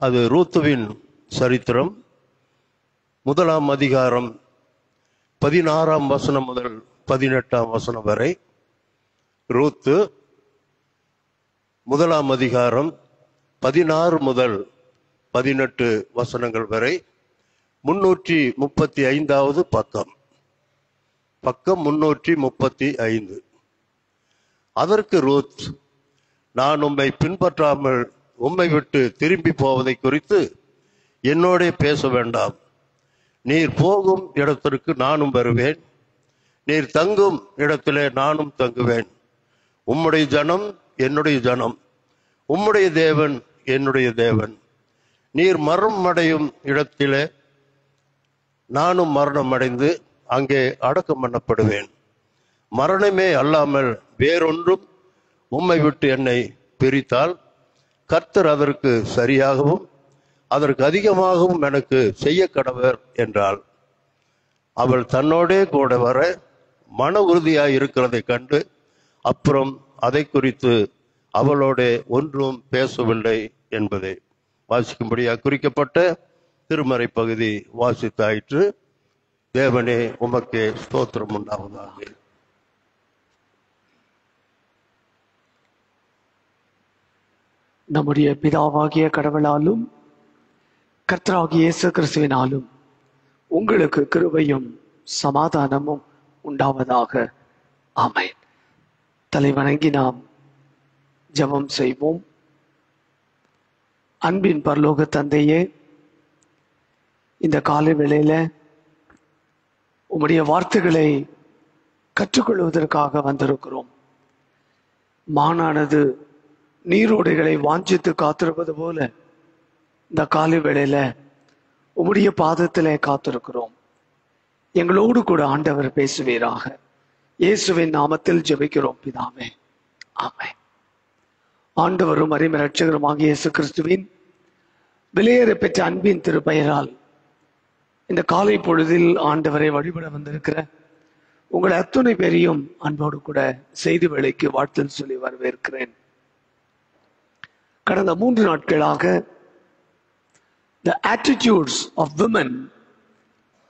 அது ரூத்துவின் சரித்திரம். 1ஆம் அதிகாரம் 16ஆம் வசனம் முதல் 18ஆம் வசனம் வரை. ரூத்து 1ஆம் அதிகாரம் 16 முதல் 18 வசனங்கள் வரை. 335வது பக்கம் 335. அதற்கு ரூத், நான் உம்மை பின்பற்றாமல் உம்மை விட்டு திரும்பி போவதை குறித்து என்னோட பேச வேண்டாம். நீர் போகும் இடத்திற்கு நானும் வருவேன், நீர் தங்கும் இடத்திலே நானும் தங்குவேன். உம்முடைய ஜனம் என்னுடைய ஜனம், உம்முடைய தேவன் என்னுடைய தேவன். நீர் மரணம் அடையும் இடத்திலே நானும் மரணம் அடைந்து அங்கே அடக்கம் பண்ணப்படுவேன். மரணமே அல்லாமல் வேறொன்றும் உம்மை விட்டு என்னை பிரித்தால் கர்த்தர் அதற்கு சரியாகவும் அதற்கு அதிகமாகவும் எனக்கு செய்ய கடவர் என்றாள். அவள் தன்னோடே கூட வர மன உறுதியாய் இருக்கிறதை கண்டு அப்புறம் அதை குறித்து அவளோட ஒன்றும் பேசவில்லை என்பதை வாசிக்கும்படியாக குறிக்கப்பட்ட திருமறை பகுதி வாசித்தாயிற்று. தேவனே உமக்கே ஸ்தோத்திரம் உண்டாவதாக. நம்முடைய பிதாவாகிய கடவுளாலும் கர்த்தராகிய இயேசு கிறிஸ்துவினாலும் உங்களுக்கு கிருபையும் சமாதானமும் உண்டாவதாக. ஆமென். தலைவணங்கி நாம் ஜெபம் செய்வோம். அன்பின் பரலோக தந்தையே, இந்த காலை வேளையில உம்முடைய வார்த்தைகளை கற்றுக்கொள்வதற்காக வந்திருக்கிறோம். மானானது நீரோடைகளை வாஞ்சித்து காத்திருப்பது போல இந்த காலை வேளையில உம்முடைய பாதத்திலே காத்திருக்கிறோம். எங்களோடு கூட ஆண்டவர் பேசுவீராக. இயேசுவின் நாமத்தில் ஜெபிக்கிறோம் பிதாவே, ஆமென். ஆண்டவரும் அருமை இரட்சகருமாகிய இயேசு கிறிஸ்துவின் விலையேற பெற்ற அன்பின் திருப்பெயரால் இந்த காலை பொழுதில் ஆண்டவரை வழிபட வந்திருக்கிற உங்களை அத்துணை பேரையும் அன்போடு கூட செய்தி வேளைக்கு வாழ்த்து சொல்லி வரவேற்கிறேன். கடந்த 3 நாட்களாக the attitudes of women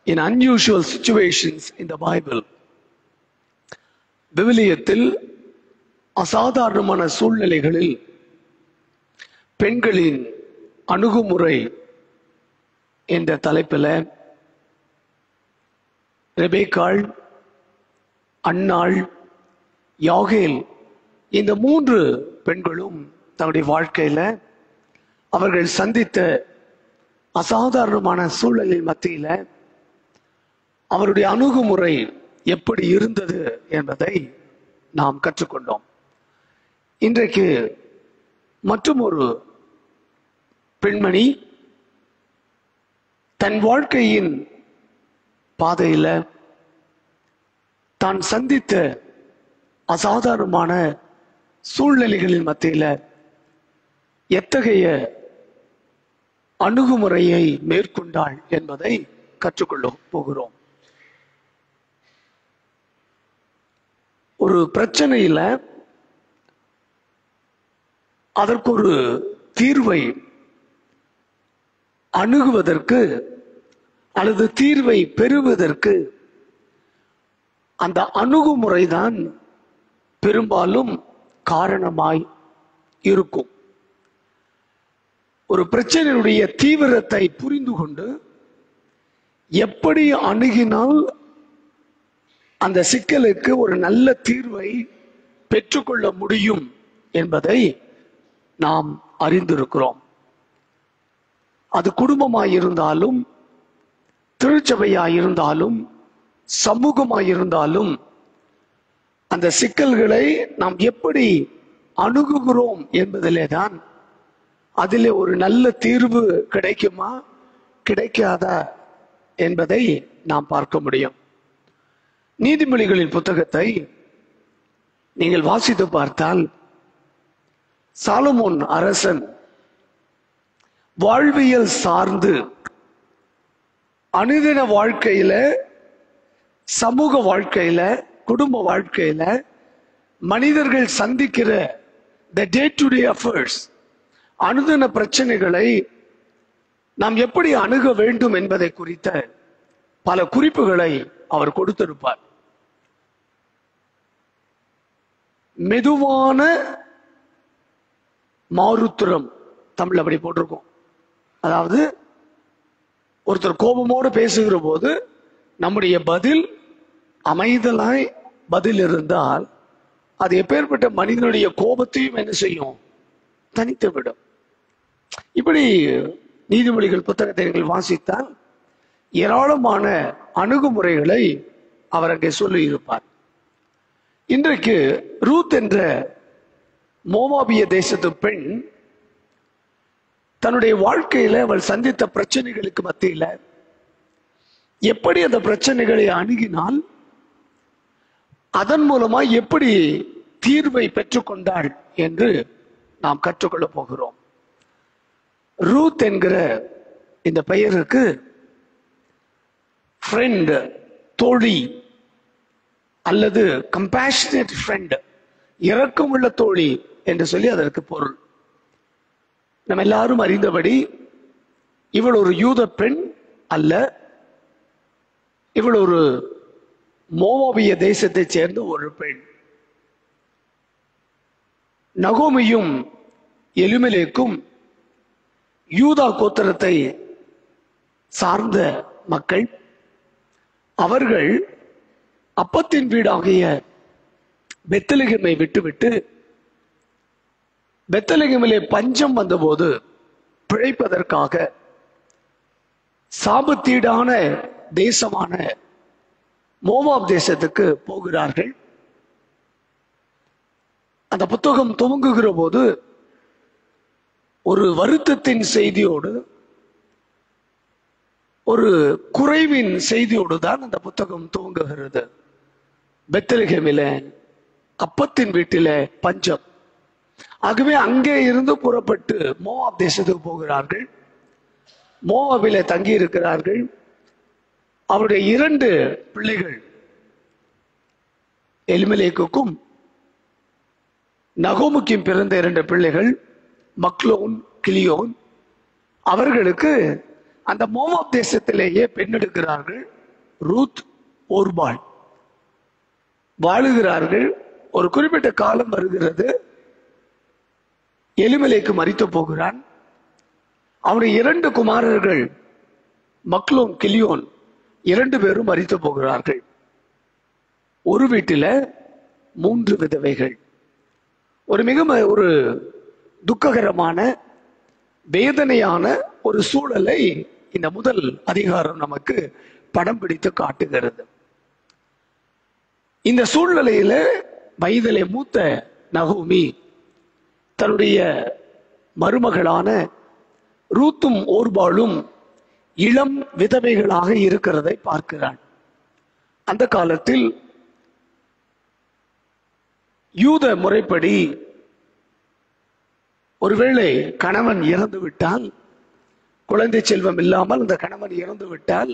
in unusual situations in the Bible, விவிலியத்தில் அசாதாரணமான சூழ்நிலைகளில் பெண்களின் அணுகுமுறை என்ற தலைப்பில் ரெபேக்காள், அன்னாள், யாகேல் இந்த 3 பெண்களும் தங்களுடைய வாழ்க்கையில அவர்கள் சந்தித்த அசாதாரணமான சூழலின் மத்தியில அவருடைய அணுகுமுறை எப்படி இருந்தது என்பதை நாம் கற்றுக்கொண்டோம். இன்றைக்கு மற்றும் ஒரு பெண்மணி தன் வாழ்க்கையின் பாதையில தான் சந்தித்த அசாதாரணமான சூழ்நிலைகளின் மத்தியில எத்தகைய அணுகுமுறையை மேற்கொண்டாள் என்பதை கற்றுக்கொள்ள போகிறோம். ஒரு பிரச்சனையில அதற்கு ஒரு தீர்வை அணுகுவதற்கு அல்லது தீர்வை பெறுவதற்கு அந்த அணுகுமுறைதான் பெரும்பாலும் காரணமாய் இருக்கும். ஒரு பிரச்சனையுடைய தீவிரத்தை புரிந்து கொண்டு எப்படி அணுகினால் அந்த சிக்கலுக்கு ஒரு நல்ல தீர்வை பெற்றுக்கொள்ள முடியும் என்பதை நாம் அறிந்திருக்கிறோம். அது குடும்பமாயிருந்தாலும், திருச்சபையாயிருந்தாலும், சமூகமாயிருந்தாலும் அந்த சிக்கல்களை நாம் எப்படி அணுகுகிறோம் என்பதிலே தான் அதிலே ஒரு நல்ல தீர்வு கிடைக்குமா கிடைக்காதா என்பதை நாம் பார்க்க முடியும். நீதிமொழிகளின் புத்தகத்தை நீங்கள் வாசித்து பார்த்தால் சாலமோன் அரசன் வாழ்வியல் சார்ந்து அனுதின வாழ்க்கையில, சமூக வாழ்க்கையில, குடும்ப வாழ்க்கையில மனிதர்கள் சந்திக்கிற the day to day affairs, அனுதின பிரச்சனைகளை நாம் எப்படி அணுக வேண்டும் என்பதை குறித்த பல குறிப்புகளை அவர் கொடுத்திருப்பார். மெதுவான மாருத்திரம் தமிழ் அப்படி போட்டிருக்கோம். அதாவது ஒருத்தர் கோபமோடு பேசுகிற போது நம்முடைய பதில் அமைதலாய் பதில் இருந்தால் அது எப்பேற்பட்ட மனிதனுடைய கோபத்தையும் என்ன செய்யும்? தனித்து விடும். இப்படி நீதிமொழிகள் புத்தகத்தை நீங்கள் வாசித்தால் ஏராளமான அணுகுமுறைகளை அவர் அங்கே சொல்லி இருப்பார். இன்றைக்கு ரூத் என்ற மோவாபிய தேசத்து பெண் தன்னுடைய வாழ்க்கையில அவள் சந்தித்த பிரச்சனைகளுக்கு மத்தியில எப்படி அந்த பிரச்சனைகளை அணுகினால் அதன் மூலமா எப்படி தீர்வை பெற்றுக்கொண்டாள் என்று நாம் கற்றுக்கொள்ள போகிறோம். ரூத் என்கிற இந்த பெயருக்கு ஃப்ரெண்ட், தோழி அல்லது கம்பேஷனேட் ஃப்ரெண்ட், இரக்கமுள்ள தோழி என்று சொல்லி அதற்கு பொருள். நம்ம எல்லாரும் அறிந்தபடி இவள் ஒரு யூத பெண் அல்ல, இவள் ஒரு மோவாபிய தேசத்தைச் சேர்ந்த ஒரு பெண். நகோமியும் எலிமெலேக்கும் யூதா கோத்திரத்தை சார்ந்த மக்கள். அவர்கள் அப்பத்தின் வீடாகிய பெத்லகேமை விட்டுவிட்டு பெத்லகேமிலே பஞ்சம் வந்தபோது பிழைப்பதற்காக சாபத்தீடான தேசமான மோவாப் தேசத்துக்கு போகிறார்கள். அந்த புத்தகம் துவங்குகிற போது ஒரு வருத்தத்தின் செய்தியோடு, ஒரு குறைவின் செய்தியோடு தான் அந்த புத்தகம் துவங்குகிறது. பெத்லகேமில அப்பத்தின் வீட்டில பஞ்சம். ஆகவே அங்கே இருந்து புறப்பட்டு மோவாப் தேசத்துக்கு போகிறார்கள். மோவாபில தங்கி இருக்கிறார்கள். அவருடைய 2 பிள்ளைகள் எலிமெலேக்குக்கும் நகோமுக்கும் பிறந்த 2 பிள்ளைகள் மக்லோன், கிலியோன். அவர்களுக்கு அந்த மோவாப் தேசத்திலேயே பெண்ணெடுக்கிறார்கள். ரூத், ஓர்பாள் வாழுகிறார்கள். ஒரு குறிப்பிட்ட காலம் வருகிறது, எலிமெலேக்கு மரித்து போகிறான். அவருடைய 2 குமாரர்கள் மக்லோன், கிலியோன் 2 பேரும் மரித்து போகிறார்கள். ஒரு வீட்டில 3 விதவைகள். ஒரு துக்ககரமான வேதனையான ஒரு சூழலை இந்த முதல் அதிகாரம் நமக்கு படம் பிடித்து காட்டுகிறது. இந்த சூழ்நிலையில வயதிலே மூத்த நகோமி தன்னுடைய மருமகளான ரூத்தும் ஓர்பாளும் இளம் விதவைகளாக இருக்கிறதை பார்க்கிறாள். அந்த காலத்தில் யூத முறைப்படி ஒருவேளை கணவன் இறந்து விட்டால், குழந்தை செல்வம் இல்லாமல் அந்த கணவன் இறந்து விட்டால்,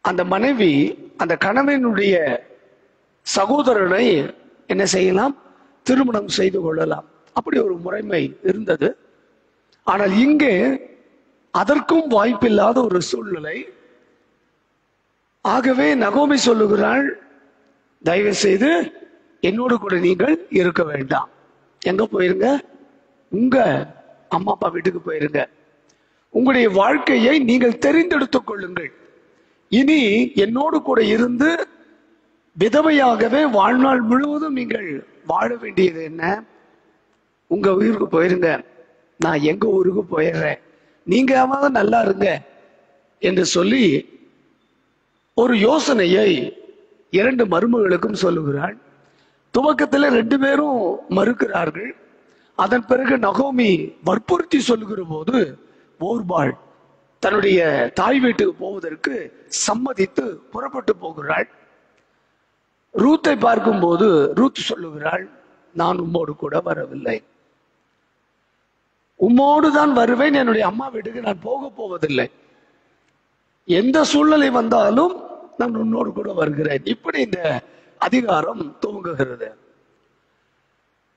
அந்த மனைவி அந்த கணவனுடைய சகோதரனை என்ன செய்யலாம்? திருமணம் செய்து கொள்ளலாம். அப்படி ஒரு முறைமை இருந்தது. ஆனால் இங்கே அதற்கும் வாய்ப்பில்லாத ஒரு சூழ்நிலை. ஆகவே நகோமி சொல்லுகிறாள், தயவு செய்து என்னோடு கூட நீங்கள் இருக்க வேண்டாம். எங்க போயிருங்க? உங்க அம்மா அப்பா வீட்டுக்கு போயிருங்க. உங்களுடைய வாழ்க்கையை நீங்கள் தெரிந்தெடுத்துக் கொள்ளுங்கள். இனி என்னோடு கூட இருந்து விதவையாகவே வாழ்நாள் முழுவதும் நீங்கள் வாழ வேண்டியது என்ன? உங்க ஊருக்கு போயிருங்க, நான் எங்க ஊருக்கு போயிடுறேன், நீங்க நல்லா இருங்க என்று சொல்லி ஒரு யோசனையை 2 மருமகளுக்கும் சொல்லுகிறாள். துவக்கத்தில் 2 பேரும் மறுக்கிறார்கள். அதன் பிறகு நகோமி வற்புறுத்தி சொல்லுகிற போது ஓர்பாள் தன்னுடைய தாய் வீட்டுக்கு போவதற்கு சம்மதித்து புறப்பட்டு போகிறாள். ரூத்தை பார்க்கும் போது ரூத் சொல்லுகிறாள், நான் உம்மோடு கூட வரவில்லை, உம்மோடு தான் வருவேன், என்னுடைய அம்மா வீட்டுக்கு நான் போக போவதில்லை, எந்த சூழ்நிலை வந்தாலும் நான் உன்னோடு கூட வருகிறேன். இப்படி இந்த அதிகாரம் துவங்குகிறது.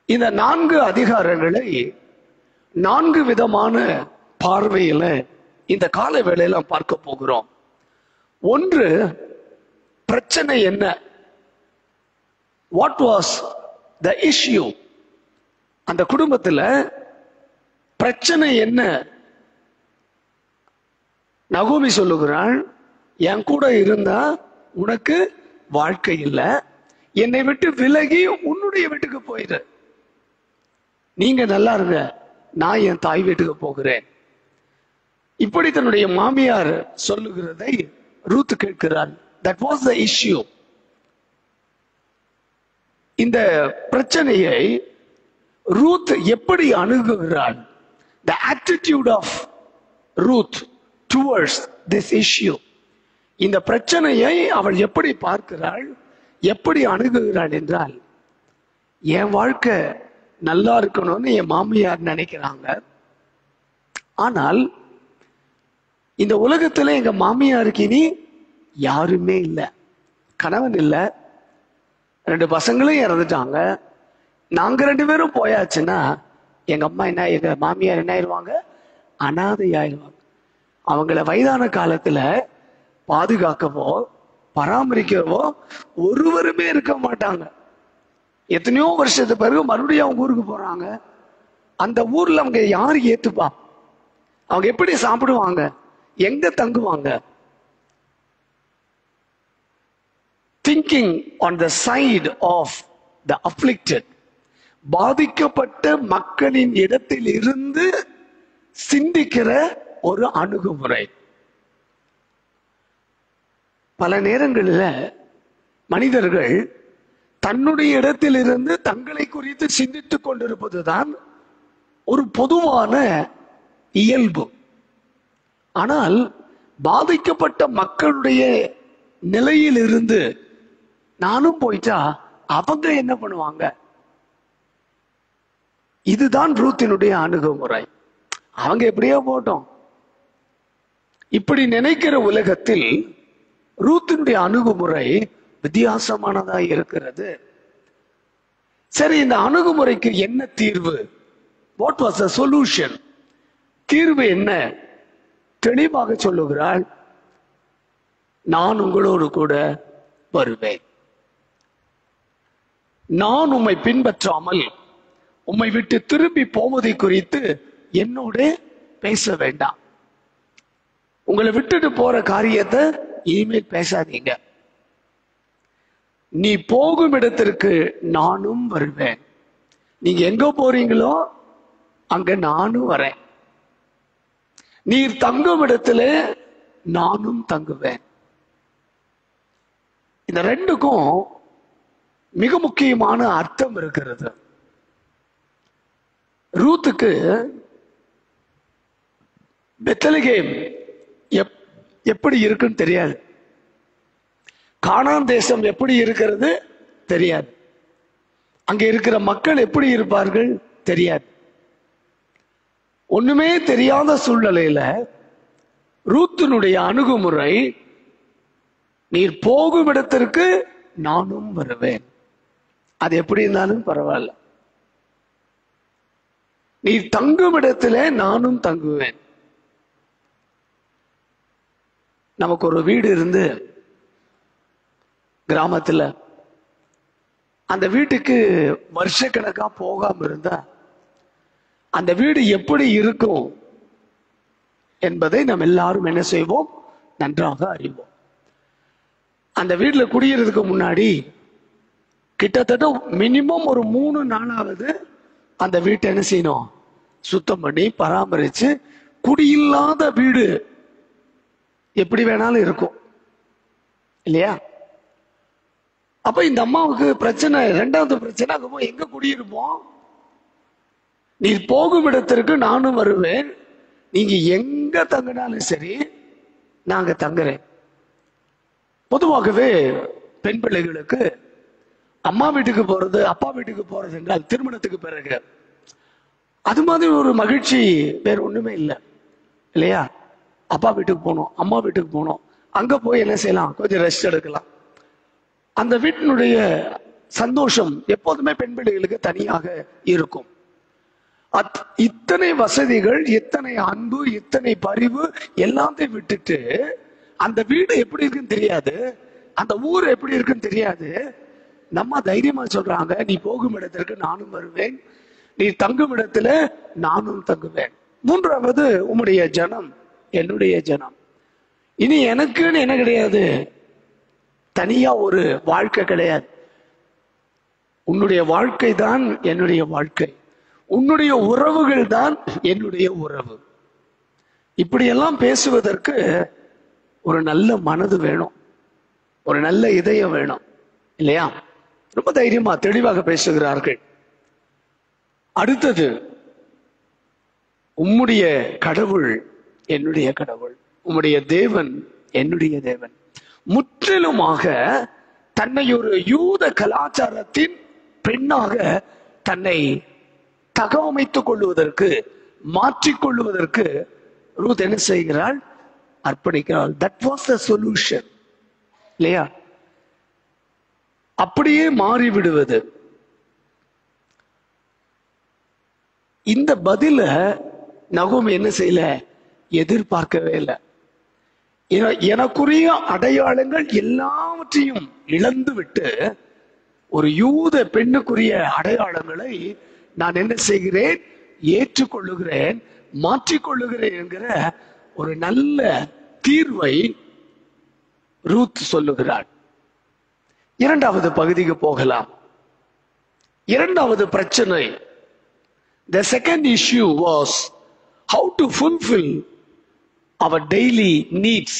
இந்த 4 அதிகாரங்களை 4 விதமான பார்வையில இந்த கால வேளையில பார்க்க போகிறோம். ஒன்று, பிரச்சனை என்ன? What was the issue? அந்த குடும்பத்துல பிரச்சனை என்ன? நகோமி சொல்லுகிறாள், என் கூட இருந்தா உனக்கு வாழ்க்கை இல்லை, என்னை விட்டு விலகி உன்னுடைய வீட்டுக்கு போயிடு, நீங்க நல்லா இருங்க, நான் என் தாய் வீட்டுக்கு போகிறேன். இப்படி தன்னுடைய மாமியார் சொல்லுகிறதை ரூத் கேட்கிறாள். That was the issue. இந்த பிரச்சனையை ரூத் எப்படி அணுகுகிறாள்? The attitude of Ruth towards this issue. இந்த பிரச்சனையை அவள் எப்படி பார்க்கிறாள், எப்படி அணுகுகிறாள் என்றால், என் வாழ்க்கை நல்லா இருக்கணும்னு என் மாமியார் நினைக்கிறாங்க. ஆனால் இந்த உலகத்துல எங்க மாமியாருக்கு இனி யாருமே இல்லை, கணவன் இல்லை, 2 பசங்களும் இறந்துட்டாங்க. நாங்க 2 பேரும் போயாச்சுன்னா எங்க அம்மா என்ன, எங்க மாமியார் என்ன ஆயிடுவாங்க? அனாதை ஆயிடுவாங்க. அவங்கள வயதான காலத்துல பாதுகாக்கவோ பராமரிக்கவோ ஒருவருமே இருக்க மாட்டாங்க. எத்தனையோ வருஷத்துக்கு பிறகு மறுபடியும் அவங்க ஊருக்கு போறாங்க. அந்த ஊர்ல அவங்க யாரு ஏத்துப்பா? அவங்க எப்படி சாப்பிடுவாங்க? எங்க தங்குவாங்க? Thinking on the side of the afflicted, பாதிக்கப்பட்ட மக்களின் இடத்தில் இருந்து சிந்திக்கிற ஒரு அணுகுமுறை. பல நேரங்களில் மனிதர்கள் தன்னுடைய இடத்தில் இருந்து தங்களை குறித்து சிந்தித்துக் கொண்டிருப்பதுதான் ஒரு பொதுவான இயல்பு. ஆனால் பாதிக்கப்பட்ட மக்களுடைய நிலையில் இருந்து நானும் போயிட்டா அவங்க என்ன பண்ணுவாங்க? இதுதான் ரூத்தினுடைய அணுகுமுறை. அவங்க எப்படியோ போட்டோம். இப்படி நினைக்கிற உலகத்தில் ரூத்தினுடைய அணுகுமுறை வித்தியாசமானதா இருக்கிறது. சரி, இந்த அணுகுமுறைக்கு என்ன தீர்வு? What was the solution? தீர்வு என்ன? தெளிவாக சொல்லுகிறாள், நான் உங்களோடு கூட வருவேன். நான் உம்மை பின்பற்றாமல் உம்மை விட்டு திரும்பி போவதை குறித்து என்னோட பேச வேண்டாம். உங்களை விட்டுட்டு போற காரியத்தை இனிமேல் பேசாதீங்க. நீ போகும் இடத்திற்கு நானும் வருவேன். நீங்க எங்க போறீங்களோ அங்க நானும் வரேன். நீர் தங்கும் இடத்துல நானும் தங்குவேன். இந்த 2க்கும் மிக முக்கியமான அர்த்தம் இருக்கிறது. ரூத்துக்கு பெத்லகேம் எப்படி இருக்குன்னு தெரியாது. கானான் தேசம் எப்படி இருக்கிறது தெரியாது. அங்க இருக்கிற மக்கள் எப்படி இருப்பார்கள் தெரியாது. ஒண்ணுமே தெரியாத சூழ்நிலையில ரூத்தினுடைய அணுகுமுறை, நீர் போகும் இடத்திற்கு நானும் வருவேன். அது எப்படி இருந்தாலும் பரவாயில்ல. நீ தங்கும் இடத்துல நானும் தங்குவேன். நமக்கு ஒரு வீடு இருந்து கிராமத்துல, அந்த வீட்டுக்கு வருஷக்கணக்கா போகாம இருந்தா அந்த வீடு எப்படி இருக்கும் என்பதை நாம் எல்லாரும் என்ன செய்வோம்? நன்றாக அறிவோம். அந்த வீட்டுல குடியிருக்கிறதுக்கு முன்னாடி கிட்டத்தட்ட மினிமம் ஒரு 3 நாளாவது அந்த வீட்டை என்ன செய்யணும்? சுத்தம் பண்ணி பராமரிச்சு. குடியில்லாத வீடு எப்படி வேணாலும் இருக்கும் இல்லையா? அப்ப இந்த அம்மாவுக்கு பிரச்சனை, 2வது பிரச்சனை, அங்க போய் எங்க குடியிருப்போம்? நீ போகும் இடத்திற்கு நானும் வருவேன். நீங்க எங்க தங்கினாலும் சரி, நாங்க தங்குறேன். பொதுவாகவே பெண் பிள்ளைகளுக்கு அம்மா வீட்டுக்கு போறது, அப்பா வீட்டுக்கு போறது என்றால் திருமணத்துக்கு பிறகு அது மாதிரி ஒரு மகிழ்ச்சி வேற ஒண்ணுமே இல்லை இல்லையா? அப்பா வீட்டுக்கு போனோம், அம்மா வீட்டுக்கு போனோம், அங்க போய் என்ன செய்யலாம்? கொஞ்சம் ரெஸ்ட் எடுக்கலாம். அந்த வீட்டினுடைய சந்தோஷம் எப்போதுமே பெண் பிள்ளைகளுக்கு தனியாக இருக்கும். இத்தனை வசதிகள், இத்தனை அன்பு, இத்தனை பரிவு எல்லாத்தையும் விட்டுட்டு அந்த வீடு எப்படி இருக்குன்னு தெரியாது, அந்த ஊர் எப்படி இருக்குன்னு தெரியாது. நம்ம தைரியமா சொல்றாங்க, நீ போகும் இடத்திற்கு நானும் வருவேன், நீ தங்கும் இடத்துல நானும் தங்குவேன். மூன்றாவது, உம்முடைய ஜனம் என்னுடைய ஜனம். இனி எனக்குன்னு என்ன கிடையாது, தனியா ஒரு வாழ்க்கை கிடையாது. உன்னுடைய வாழ்க்கை தான் என்னுடைய வாழ்க்கை, உன்னுடைய உறவுகள் தான் என்னுடைய உறவு. இப்படியெல்லாம் பேசுவதற்கு ஒரு நல்ல மனது வேணும், ஒரு நல்ல இதயம் வேணும், இல்லையா? ரொம்ப தைரியமா தெளிவாக பேசுகிறார்கள். அடுத்தது, உம்முடைய கடவுள் என்னுடைய கடவுள், உம்முடைய தேவன் என்னுடைய தேவன். முற்றிலுமாக தன்னை ஒரு யூத கலாச்சாரத்தின் பெண்ணாக தன்னை தகவமைத்துக் கொள்வதற்கு, மாற்றிக்கொள்வதற்கு ரூத் என்ன செய்கிறாள்? அர்ப்பணிக்கிறாள். தட் வாஸ் த சொல்யூஷன், இல்லையா? அப்படியே மாறிவிடுவது. இந்த பதில நகோமி என்ன செய்யல, எதிர்பார்க்கவே இல்லை. எனக்குரிய அடையாளங்கள் எல்லாவற்றையும் இழந்து விட்டு ஒரு யூத பெண்ணுக்குரிய அடையாளங்களை நான் என்ன செய்கிறேன், ஏற்றுக்கொள்ளுகிறேன், மாற்றிக்கொள்ளுகிறேன் என்கிற ஒரு நல்ல தீர்வை ரூத் சொல்லுகிறாள். இரண்டாவது பகுதிக்கு போகலாம். இரண்டாவது பிரச்சனை, the second issue was how to fulfill our daily needs.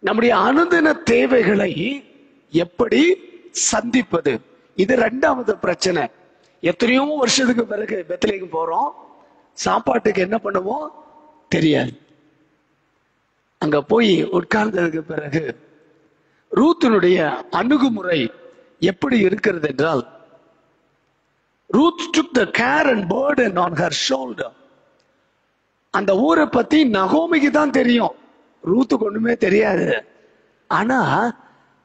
நம்முடைய அனுதின தேவைகளை எப்படி சந்திப்பது, இது இரண்டாவது பிரச்சனை. எத்தனையோ வருஷத்துக்கு பிறகு பெத்லகேம் போறோம், சாப்பாட்டுக்கு என்ன பண்ணுவோம் தெரியாது. அங்க போய் உட்கார்ந்ததுக்கு பிறகு ரூத்தினுடைய அணுகுமுறை எப்படி இருக்கிறது என்றால், Ruth took the care and burden on her shoulder. அந்த ஊரை பத்தி நகோமிக்கு தான் தெரியும், ரூத்துக்கு ஒண்ணுமே தெரியாது. ஆனா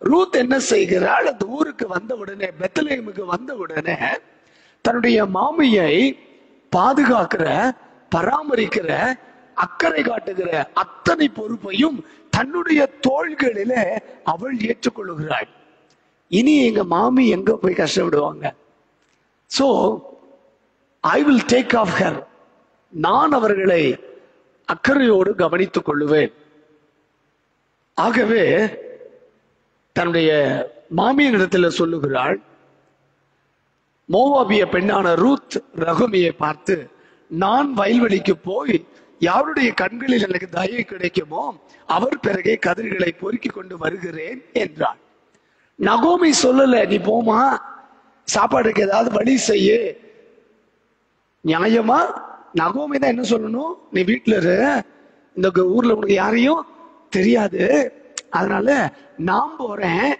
ரூத் என்ன செய்கிறாள், அந்த ஊருக்கு வந்த உடனே, பெத்லகேமுக்கு வந்த உடனே தன்னுடைய மாமியை பாதுகாக்கிற, பராமரிக்கிற, அக்கறை காட்டுகிற அத்தனை பொறுப்பையும் தன்னுடைய தோள்களிலே அவள் ஏற்றுக்கொள்ளுகிறாள். இனி எங்க மாமி எங்க போய் கஷ்டப்படுவாங்க, so I will take off her. நான் அவர்களை அக்கறையோடு கவனித்துக் கொள்ளுவேன். ஆகவே தன்னுடைய மாமியினிடத்தில் சொல்லுகிறாள். மோவாபிய பெண்ணான ரூத் நகோமியை பார்த்து, நான் வயல்வெளிக்கு போய் யாருடைய கண்களில் எனக்கு தயை கிடைக்குமோ அவர் பிறகே கதிர்களை பொறுக்கி கொண்டு வருகிறேன் என்றாள். நகோமி சொல்லல, நீ போமா, சாப்பாடுக்கு ஏதாவது வழி செய்ய. நியாயமா நகோமி தான் என்ன சொல்லணும், நீ வீட்டுல இரு, இந்த ஊர்ல உனக்கு யாரையும் தெரியாது, அதனால நான் போறேன்,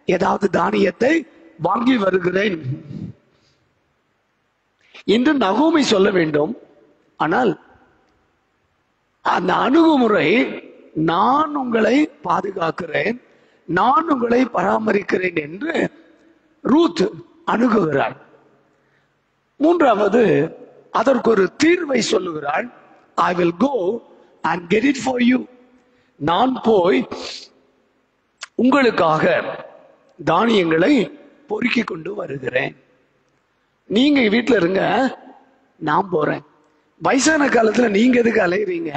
ஏதாவது தானியத்தை வாங்கி வருகிறேன் என்று நகோமி சொல்ல வேண்டும். ஆனால் அந்த அணுகுமுறை, நான் உங்களை பாதுகாக்கிறேன், நான் உங்களை பராமரிக்கிறேன் என்று ரூத் அணுகுகிறாள். மூன்றாவது, அதற்கு ஒரு தீர்வை சொல்லுகிறாள். I will go and get it for you. நான் போய் உங்களுக்காக தானியங்களை பொறுக்கி கொண்டு வருகிறேன், நீங்க வீட்டுல இருங்க, நான் போறேன். வயசான காலத்துல நீங்க எதுக்கு அலையறீங்க,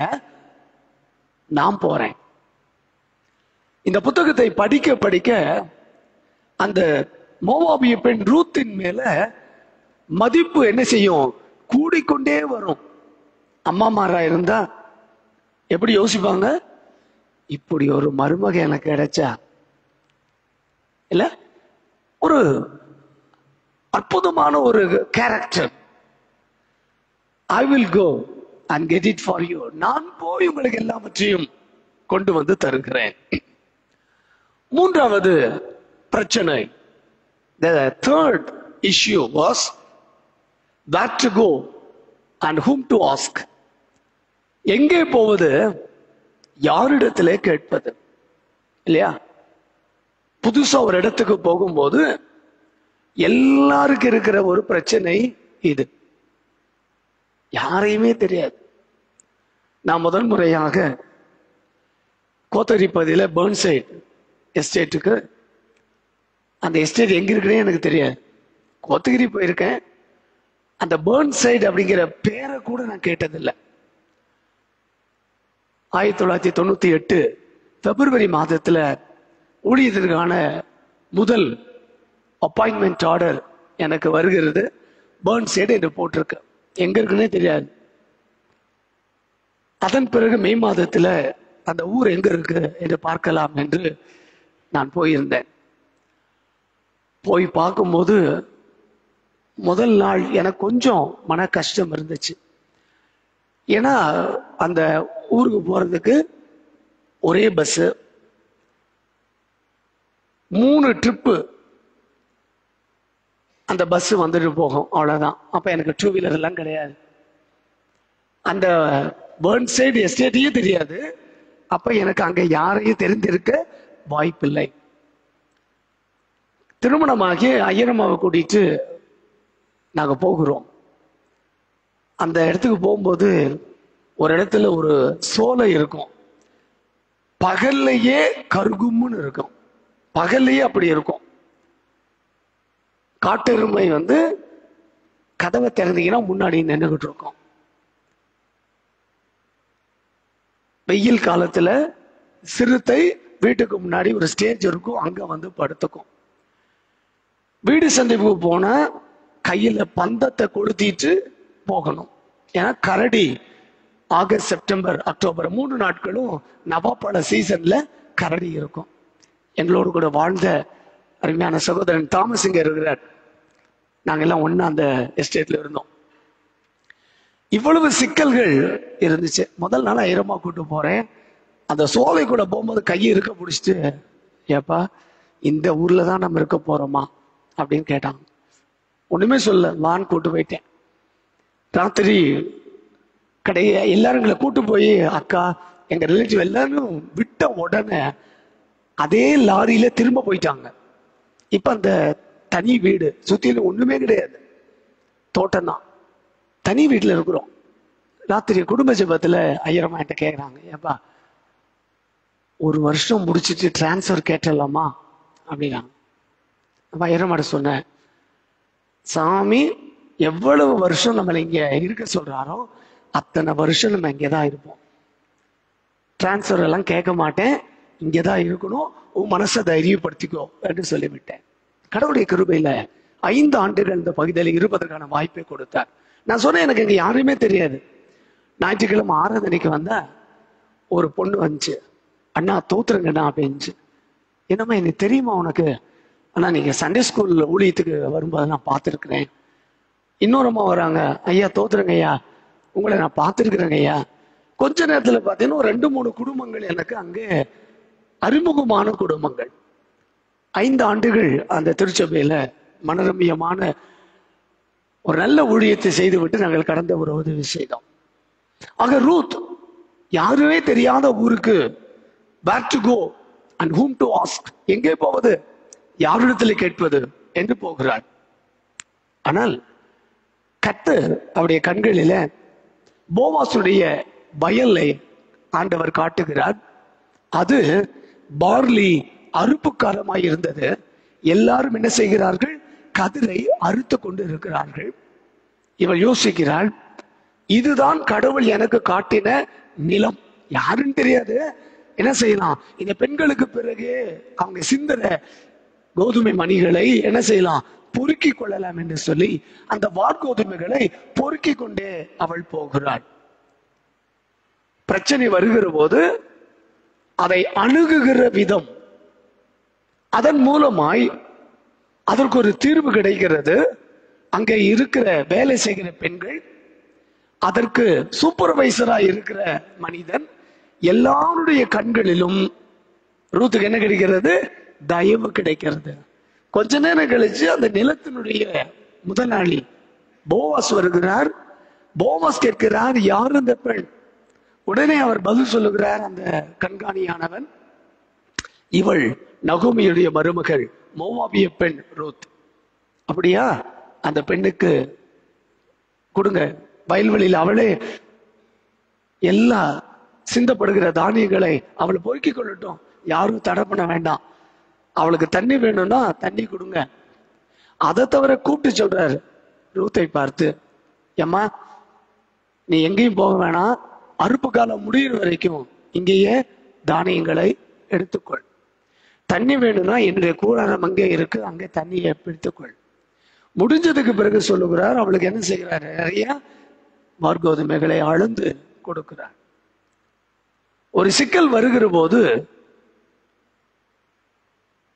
நான் போறேன். இந்த புத்தகத்தை படிக்க படிக்க அந்த மோவாபிய பெண் ரூத்தின் மேல மதிப்பு என்ன செய்யும், கூடிக்கொண்டே வரும். அம்மாமாரா இருந்தா எப்படி யோசிப்பாங்க, இப்படி ஒரு மருமக எனக்கு கிடைச்சா, இல்ல ஒரு அற்புதமான ஒரு character. I will go and get it for you. நான் போய் உங்களுக்கு எல்லாவற்றையும் கொண்டு வந்து தருகிறேன். மூன்றாவது பிரச்சனை, the third issue was where to go and whom to ask. எங்கே போவது, யாரிடத்திலே கேட்பது, இல்லையா? புதுசா ஒரு இடத்துக்கு போகும்போது எல்லாருக்கும் இருக்கிற ஒரு பிரச்சனை இது. யாரையுமே தெரியாது. நான் முதல் முறையாக கோத்தகிரி பகுதியில் பர்ன்சைட் எஸ்டேட்டுக்கு, அந்த எஸ்டேட் எங்க இருக்குன்னே எனக்கு தெரியாது. கோத்தகிரி போயிருக்கேன், அந்த பர்ன்சைட் அப்படிங்கிற பேரை கூட நான் கேட்டதில்லை. 1998 பிப்ரவரி மாதத்துல ஊழியத்திற்கான முதல் அப்பாயின்மெண்ட் ஆர்டர் எனக்கு வருகிறது. பர்ன்சைட் என்று போட்டிருக்கு, எங்க இருக்குன்னே தெரியாது. அதன் பிறகு மே மாதத்துல அந்த ஊர் எங்க இருக்கு என்று பார்க்கலாம் என்று நான் போயிருந்தேன். போய் பார்க்கும்போது முதல் நாள் எனக்கு கொஞ்சம் மன கஷ்டம் இருந்துச்சு. ஏன்னா அந்த ஊருக்கு போறதுக்கு ஒரே பஸ், 3 ட்ரிப்பு அந்த பஸ் வந்துட்டு போகும், அவ்வளவுதான். அப்ப எனக்கு 2 வீலர் எல்லாம் கிடையாது, அந்த பர்ன்சைட் எஸ்டேட்டையும் தெரியாது. அப்ப எனக்கு அங்க யாரையும் தெரிந்திருக்க வாய்ப்பில்லை. திருமணமாகி ஐயனம்மாவை கூட்டிட்டு நாங்க போகிறோம். அந்த இடத்துக்கு போகும்போது ஒரு இடத்துல ஒரு சோலை இருக்கும், பகல்லையே கருகும்னு இருக்கும், பகல்லையே அப்படி இருக்கும். காட்டெருமை கதவை திறந்தீங்கன்னா முன்னாடி நின்றுகிட்டு இருக்கும். வெயில் காலத்துல சிறுத்தை வீட்டுக்கு முன்னாடி ஒரு ஸ்டேஜ் இருக்கும், அங்க படுத்துக்கும். வீடு சந்திப்புக்கு போனா கையில பந்தத்தை கொளுத்திட்டு போகணும். ஏன்னா கரடி ஆகஸ்ட், செப்டம்பர், அக்டோபர் 3 நாட்களும் நவாப்பழ சீசன்ல கரடி இருக்கும். எங்களோடு கூட வாழ்ந்த அருமையான சகோதரன் தாமஸ் இங்க இருக்கிறார். நாங்க எல்லாம் ஒண்ணா அந்த எஸ்டேட்ல இருந்தோம். இவ்வளவு சிக்கல்கள் இருந்துச்சு. முதல் நாள் ஐயரமா கூட்டு போறேன். அந்த சோலை கூட போகும்போது கையை இருக்க பிடிச்சிட்டு, ஏப்பா இந்த ஊர்ல தான் நம்ம இருக்க போறோமா அப்படின்னு கேட்டாங்க. ஒண்ணுமே சொல்ல, வான் கூட்டு போயிட்டேன். ராத்திரி எல்லாரும் எங்களை கூட்டு போய், அக்கா எங்க ரிலேட்டிவ் எல்லாரும் விட்ட உடனே அதே லாரியில திரும்ப போயிட்டாங்க. இப்ப அந்த தனி வீடு சுத்திலும் ஒண்ணுமே கிடையாது, தோட்டம் தான். தனி வீட்டுல இருக்கிறோம். ராத்திரி குடும்ப ஜெபத்துல ஐயரம்மா என்கிட்ட கேட்குறாங்க, ஏப்பா 1 வருஷம் முடிச்சுட்டு டிரான்ஸ்ஃபர் கேட்டலாமா அப்படின்னாங்க. அப்ப ஐயரம்மாட்ட சொன்னேன், சாமி எவ்வளவு வருஷம் நம்மளை இங்க இருக்க சொல்றாரோ அத்தனை வருஷம் நம்ம இங்கதான் இருப்போம். டிரான்ஸ்ஃபர் எல்லாம் கேட்க மாட்டேன், இங்கதான் இருக்கணும், உன் மனசை தைரியப்படுத்திக்கோ என்று சொல்லிவிட்டேன். கடவுளுடைய கிருபையில 5 ஆண்டுகள் இந்த பகுதியில் இருப்பதற்கான வாய்ப்பை கொடுத்தார். நான் சொன்னேன், எனக்கு இங்க யாருமே தெரியாது. ஞாயிற்றுக்கிழமை ஆராதனைக்கு வந்தா ஒரு பொண்ணு வந்துச்சு, அண்ணா தோத்துருங்கண்ணா அப்படின்ச்சு. என்னம்மா எனக்கு தெரியுமா உனக்கு? ஆனா நீங்க சண்டே ஸ்கூல்ல ஊழியத்துக்கு வரும்போது நான் பார்த்துருக்கிறேன். இன்னொரு அம்மா வராங்க, ஐயா தோத்துருங்க ஐயா, உங்களை நான் பார்த்துருக்குறேங்க ஐயா. கொஞ்ச நேரத்துல பார்த்தீங்கன்னா ஒரு 2-3 குடும்பங்கள் எனக்கு அங்கே அறிமுகமான குடும்பங்கள். 5 ஆண்டுகள் அந்த திருச்சபையில மனரமியமான ஒரு நல்ல ஊழியத்தை செய்துவிட்டு நாங்கள் கடந்த ஒரு உதவி செய்தோம். ஆக ரூத் யாருமே தெரியாத ஊருக்கு where to go and whom to ask, எங்கே போவது, யாரிடத்தில் கேட்பது என்று போகிறார். ஆனால் கர்த்தர் அவருடைய கண்களில போவாசுடைய வயலை ஆண்டவர் காட்டுகிறார். அது பார்லி அறுப்பு காலமாய் இருந்தது. எல்லாரும் என்ன செய்கிறார்கள்? கதிரை அறுத்து கொண்டு இருக்கிறார்கள். இவள் யோசிக்கிறாள், இதுதான் கடவுள் எனக்கு காட்டின நிலம், யாருன்னு தெரியாது, என்ன செய்யலாம், இந்த பெண்களுக்கு பிறகு அவங்க சிந்தன கோதுமை மணிகளை என்ன செய்யலாம், பொறுக்கி கொள்ளலாம் என்று சொல்லி அந்த வார்கோதுமைகளை பொறுக்கி கொண்டே அவள் போகிறாள். பிரச்சனை வருகிற போது அதை அணுகுகிற விதம், அதன் மூலமாய் அதற்கு ஒரு தீர்வு கிடைக்கிறது. அங்கே இருக்கிற வேலை செய்கிற பெண்கள், அதற்கு சூப்பர்வைசரா இருக்கிற மனிதன், எல்லாருடைய கண்களிலும் ரூத்துக்கு என்ன கிடைக்கிறது? தயவு கிடைக்கிறது. கொஞ்ச நேரம் கழிச்சு அந்த நிலத்தினுடைய முதலாளி போவாஸ் வருகிறார். போவாஸ் கேட்கிறார், யார் இந்த பெண்? உடனே அவர் பதில் சொல்லுகிறார், அந்த கண்காணியானவன், இவள் நகோமியுடைய மருமகள், மோவாபிய பெண் ரூத். அப்படியா? அந்த பெண்ணுக்கு கொடுங்க வயல்வெளியில் அவளே எல்லா சிந்தப்படுகிற தானியங்களை அவள் பொறுக்கிக் கொள்ளட்டும், யாரும் தடை பண்ண வேண்டாம். அவளுக்கு தண்ணி வேணும்னா தண்ணி கொடுங்க. அதை தவிர கூப்பிட்டு சொல்றாரு ரூத்தை பார்த்து, ஏம்மா நீ எங்கேயும் போக வேணாம், அறுப்பு காலம் முடிகிற வரைக்கும் இங்கேயே தானியங்களை எடுத்துக்கொள். தண்ணி வேணும்னா என்னுடைய கூடாரம் அங்கே இருக்கு, அங்கே தண்ணியை பிடித்துக்கொள். முடிஞ்சதுக்கு பிறகு சொல்லுகிறார், அவளுக்கு என்ன செய்கிறார், நிறைய வார்கோதுமைகளை அளந்து கொடுக்கிறார். ஒரு சிக்கல் வருகிற போது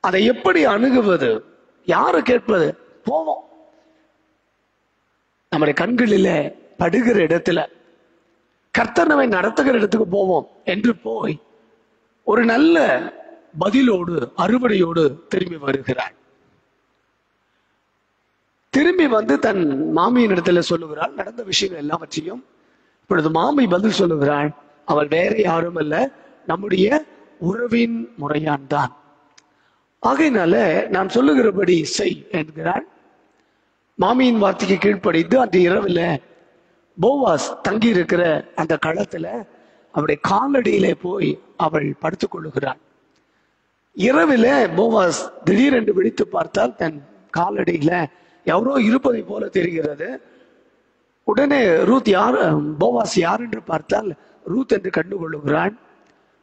அதை எப்படி அணுகுவது, யாரு கேட்பது? போவோம், நம்முடைய கண்களில படுகிற இடத்துல கர்த்தர் நம்மை நடத்துகிற இடத்துக்கு போவோம் என்று போய் ஒரு நல்ல பதிலோடு அறுவடையோடு திரும்பி வருகிறாள். திரும்பி வந்து தன் மாமியின் இடத்துல சொல்லுகிறாள் நடந்த விஷயங்கள் எல்லாவற்றையும். இப்பொழுது மாமி பதில் சொல்லுகிறாள், அவள் வேற யாரும் அல்ல, நம்முடைய உறவின் முறையான் தான். ஆகையினால நான் சொல்லுகிறபடி செய் என்கிறாள். மாமியின் வார்த்தைக்கு கீழ்ப்படிந்து அந்த இரவுல போவாஸ் தங்கி இருக்கிற அந்த களத்துல அவருடைய காலடியிலே போய் அவள் படுத்துக் கொள்ளுகிறாள். இரவில போவாஸ் திடீரென்று விழித்து பார்த்தால் தன் காலடியில எவரோ இருப்பதை போல தெரிகிறது. உடனே ரூத் யார், போவாஸ் யார் என்று பார்த்தால் ரூத் என்று கண்டு கொள்ளுகிறாள்.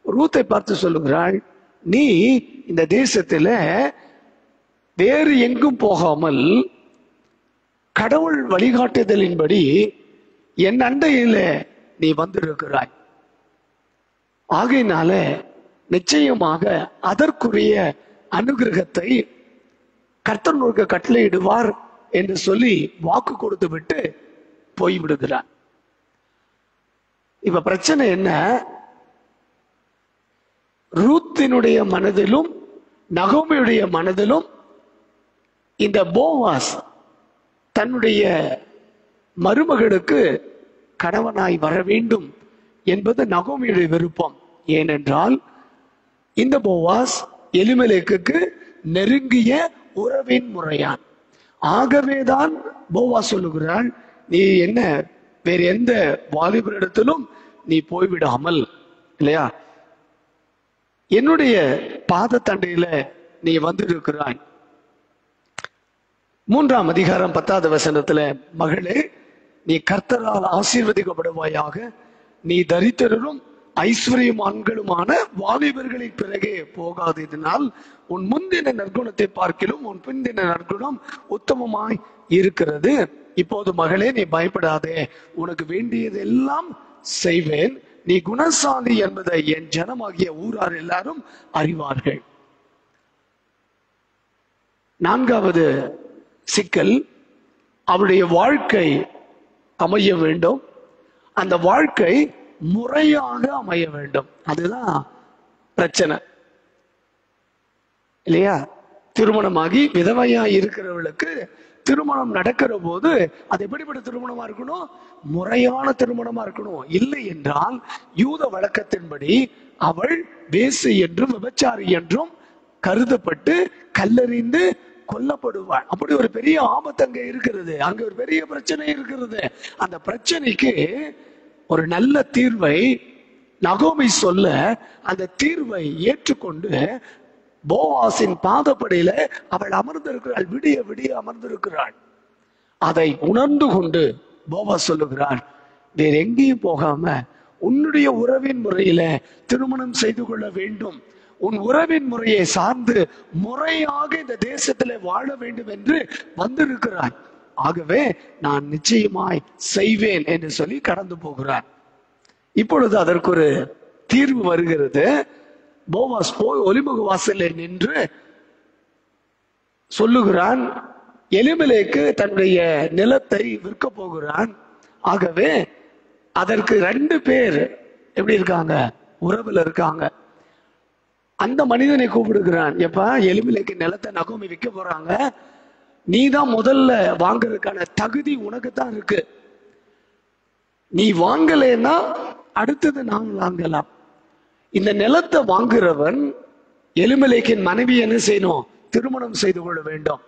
ரூத்தை பார்த்து சொல்லுகிறாள், நீ இந்த தேசத்துல வேறு எங்கும் போகாமல் கடவுள் வழிகாட்டுதலின்படி என் அண்டையில நீ வந்திருக்கிறாய். ஆகையினால நிச்சயமாக அதற்குரிய அனுகிரகத்தை கர்த்தர் உனக்கு கட்டளையிடுவார் என்று சொல்லி வாக்கு கொடுத்து விட்டு போய்விடுகிறார். இப்ப பிரச்சனை என்ன, ரூத்தினுடைய மனதிலும் நகோமியுடைய மனதிலும் இந்த போவாஸ் தன்னுடைய மருமகளுக்கு கணவனாய் வர வேண்டும் என்பது நகோமியுடைய விருப்பம். ஏனென்றால் இந்த போவாஸ் எலிமெலேக்குக்கு நெருங்கிய உறவின் முறையான். ஆகவேதான் போவாஸ் சொல்லுகிறாள், நீ என்ன வேற எந்த வாலிபரிடத்திலும் நீ போய்விடாமல், இல்லையா, என்னுடைய பாதத்தண்டையில நீ வந்திருக்கிறாய். 3ஆம் அதிகாரம் 10வது வசனத்துல, மகளே நீ கர்த்தரால் ஆசீர்வதிக்கப்படுவாயாக, நீ தரித்திரரும் ஐஸ்வர்யமான்களுமான வாலிபர்களின் பிறகே போகாததினால் உன் முந்தின நற்குணத்தை பார்க்கிலும் உன் பிந்தின நற்குணம் உத்தமமாய் இருக்கிறது. இப்போது மகளே நீ பயப்படாதே, உனக்கு வேண்டியதெல்லாம் செய்வேன், நீ குணசாலி என்பதை என் ஜனமாகிய ஊரார் எல்லாரும் அறிவார்கள். 4வது சிக்கல், அவருடைய வாழ்க்கை அமைய வேண்டும், அந்த வாழ்க்கை முறையாக அமைய வேண்டும். அதுதான் பிரச்சனை, இல்லையா? திருமணமாகி விதவையா இருக்கிறவர்களுக்கு திருமணம் நடக்கிற போது அது எப்படிப்பட்ட திருமணமா இருக்கணும்? முறையான திருமணமா இருக்கணும். இல்லை என்றால் யூத வழக்கத்தின்படி அவள் வேசி என்றும் விபச்சாரி என்றும் கருதப்பட்டு கல்லறிந்து கொல்லப்படுவாள். அப்படி ஒரு பெரிய ஆபத்து அங்க இருக்கிறது, அங்க ஒரு பெரிய பிரச்சனை இருக்கிறது. அந்த பிரச்சனைக்கு ஒரு நல்ல தீர்வை நகோமி சொல்ல, அந்த தீர்வை ஏற்றுக்கொண்டு போவாசின் பாதப்படியில அவள் அமர்ந்திருக்கிறாள், விடிய விடிய அமர்ந்திருக்கிறாள். அதை உணர்ந்து கொண்டு போவாஸ் சொல்லுகிறாள், வேற எங்கேயும் போகாம உன்னுடைய உறவின் முறையில திருமணம் செய்து கொள்ள வேண்டும், உன் உறவின் முறையை சார்ந்து முறையாக இந்த தேசத்திலே வாழ வேண்டும் என்று வந்திருக்கிறாய். ஆகவே நான் நிச்சயமாய் செய்வேன் என்று சொல்லி கடந்து போகிறார். இப்பொழுது அதற்கு ஒரு தீர்வு வருகிறது. போவாஸ் போய் ஒலிமுக வாசலில் நின்று சொல்லுகிறான், எலிமெலேக்கு தன்னுடைய நிலத்தை விற்க போகிறான். ஆகவே அதற்கு 2 பேர் எப்படி இருக்காங்க, உறவுல இருக்காங்க. அந்த மனிதனை கூப்பிடுகிறான், எப்ப எலிமெலேக்கு நிலத்தை நகோமி விற்க போறாங்க, நீதான் முதல்ல வாங்குறதுக்கான தகுதி உனக்கு தான் இருக்கு, நீ வாங்கலைன்னா அடுத்தது நான் வாங்கலாம். இந்த நிலத்தை வாங்குறவன் எலிமெலேக்கின் மனைவி என்ன செய்யணும், திருமணம் செய்து கொள்ள வேண்டும்.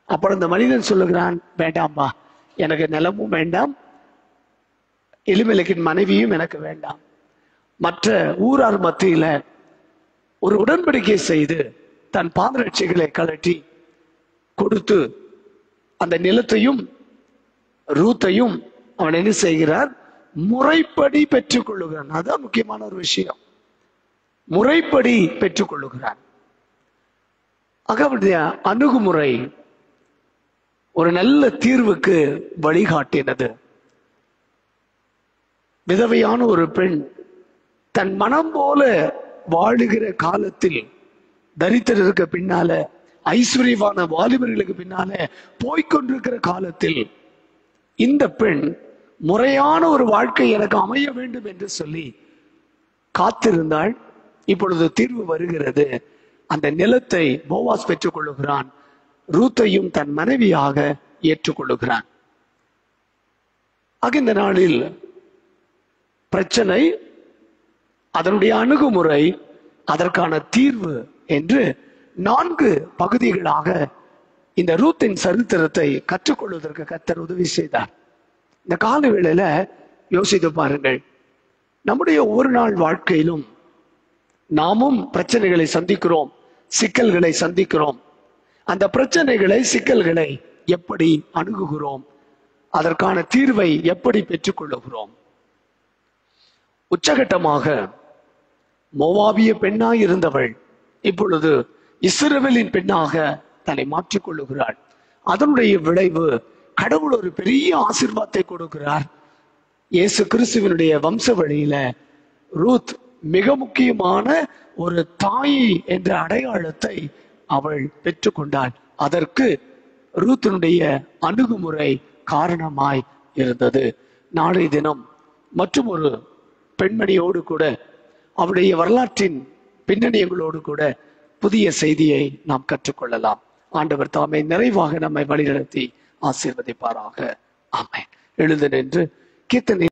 அப்புறம் இந்த மனிதன் சொல்லுகிறான், வேண்டாம்பா, எனக்கு நிலமும் வேண்டாம் எலிமெலக்கின் மனைவியும் எனக்கு வேண்டாம். மற்ற ஊரார் மத்தியில ஒரு உடன்படிக்கை செய்து தன் பாதரட்சைகளை கழட்டி கொடுத்து அந்த நிலத்தையும் ரூத்தையும் அவன் என்ன செய்கிறார்? முறைப்படி பெற்றுக் கொள்ளுகிறான். அதான் முக்கியமான ஒரு விஷயம். முறைப்படி பெற்றுக் கொள்ளுகிறான். அவருடைய அணுகுமுறை ஒரு நல்ல தீர்வுக்கு வழிகாட்டினது. விதவையான ஒரு பெண் தன் மனம் போல வாழுகிற காலத்தில், தரித்திரருக்கு பின்னால, ஐஸ்வர்யவான வாலிபர்களுக்கு பின்னால போய்கொண்டிருக்கிற காலத்தில், இந்த பெண் முறையான ஒரு வாழ்க்கை எனக்கு அமைய வேண்டும் என்று சொல்லி காத்திருந்தாள். இப்பொழுது தீர்வு வருகிறது. அந்த நிலத்தை போவாஸ் பெற்றுக் கொள்ளுகிறான். ரூத்தையும் தன் மனைவியாக ஏற்றுக்கொள்ளுகிறான். இந்த நாளில் பிரச்சனை, அதனுடைய அணுகுமுறை, அதற்கான தீர்வு என்று 4 பகுதிகளாக இந்த ரூத்தின் சரித்திரத்தை கற்றுக்கொள்வதற்கு கர்த்தர் உதவி செய்தார். இந்த கால வேளையில யோசித்து பாருங்கள். நம்முடைய ஒவ்வொரு நாள் வாழ்க்கையிலும் நாமும் பிரச்சனைகளை சந்திக்கிறோம், சிக்கல்களை சந்திக்கிறோம். அந்த பிரச்சனைகளை, சிக்கல்களை எப்படி அணுகுகிறோம்? அதற்கான தீர்வை எப்படி பெற்றுக்கொள்ளுகிறோம்? உச்சகட்டமாக மோவாபிய பெண்ணாய் இருந்தவள் இப்பொழுது இஸ்ரவேலின் பெண்ணாக தன்னை மாற்றிக் கொள்ளுகிறாள். அதனுடைய விளைவு, கடவுள் ஒரு பெரிய ஆசீர்வாதத்தை கொடுக்கிறார். இயேசு கிறிஸ்துவினுடைய வம்ச வழியில ரூத் மிக முக்கியமான ஒரு தாய் என்ற அடையாளத்தை அவள் பெற்றுக்கொண்டாள். அதற்கு ரூத்தினுடைய அணுகுமுறை காரணமாய் இருந்தது. நாளைய தினம் மற்றும் ஒரு பெண்மணியோடு கூட, அவருடைய வரலாற்றின் பின்னணியங்களோடு கூட புதிய செய்தியை நாம் கற்றுக்கொள்ளலாம். ஆண்டவர் தாமே நிறைவாக நம்மை வழிநடத்தி ஆசீர்வதிப்பாராக. ஆமென். எழுந்து நின்று கீர்த்தனை